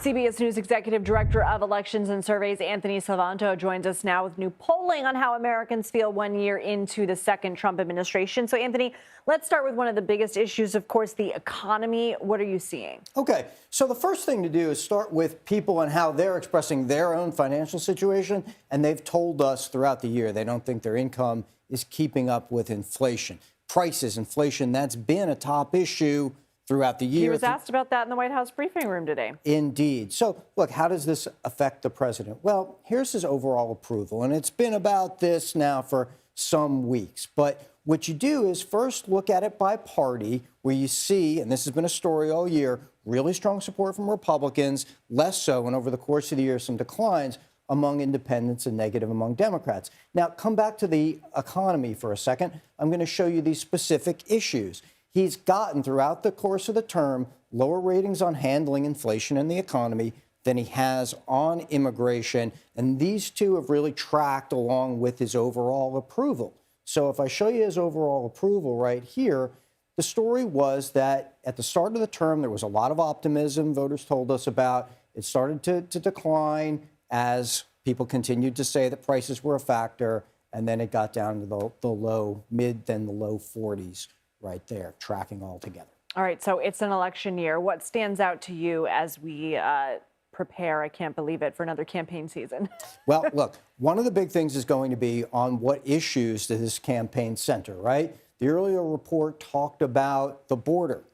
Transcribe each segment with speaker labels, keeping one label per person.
Speaker 1: CBS News Executive Director of Elections and Surveys, Anthony Salvanto, joins us now with new polling on how Americans feel 1 year into the second Trump administration. So, Anthony, let's start with one of the biggest issues, of course, the economy. What are you seeing?
Speaker 2: Okay, so the first thing to do is start with people and how they're expressing their own financial situation. And they've told us throughout the year they don't think their income is keeping up with inflation. Prices, inflation, that's been a top issue throughout the year.
Speaker 1: He was asked about that in the White House briefing room today.
Speaker 2: Indeed. So, look, how does this affect the president? Well, here's his overall approval, and it's been about this now for some weeks. But what you do is first look at it by party, where you see, and this has been a story all year, really strong support from Republicans, less so, and over the course of the year, some declines among independents and negative among Democrats. Now, come back to the economy for a second. I'm going to show you these specific issues. He's gotten, throughout the course of the term, lower ratings on handling inflation and the economy than he has on immigration. And these two have really tracked along with his overall approval. So if I show you his overall approval right here, the story was that at the start of the term, there was a lot of optimism voters told us about. It started to decline as people continued to say that prices were a factor. And then it got down to the low, then the low 40s. Right there, tracking all together.
Speaker 1: All right, so it's an election year. What stands out to you as we prepare, I can't believe it, for another campaign season?
Speaker 2: Well, look, one of the big things is going to be on what issues does this campaign center, right? The earlier report talked about the border.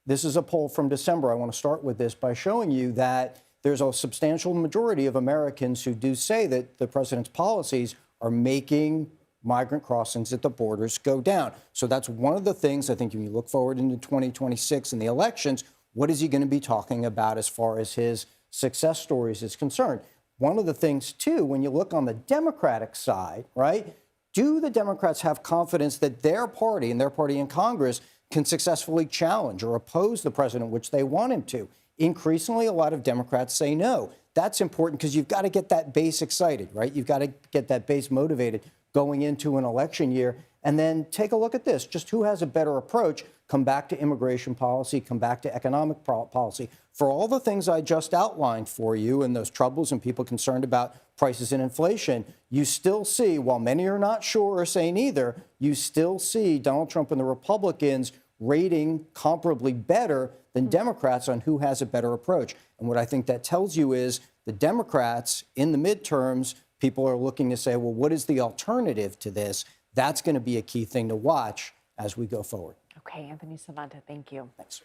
Speaker 2: This is a poll from December. I want to start with this by showing you that there's a substantial majority of Americans who do say that the president's policies are making migrant crossings at the borders go down. So that's one of the things I think when you look forward into 2026 and the elections, what is he going to be talking about as far as his success stories is concerned? One of the things, too, when you look on the Democratic side, right, do the Democrats have confidence that their party and their party in Congress can successfully challenge or oppose the president, which they want him to? Increasingly, a lot of Democrats say no. That's important because you've got to get that base excited, right? You've got to get that base motivated going into an election year. And then take a look at this, just who has a better approach. Come back to immigration policy, come back to economic policy. For all the things I just outlined for you and those troubles and people concerned about prices and inflation, you still see, while many are not sure or say neither, you still see Donald Trump and the Republicans rating comparably better than Democrats on who has a better approach. And what I think that tells you is the Democrats in the midterms, people are looking to say, well, what is the alternative to this? That's going to be a key thing to watch as we go forward.
Speaker 1: Okay, Anthony Salvanto, thank you.
Speaker 2: Thanks.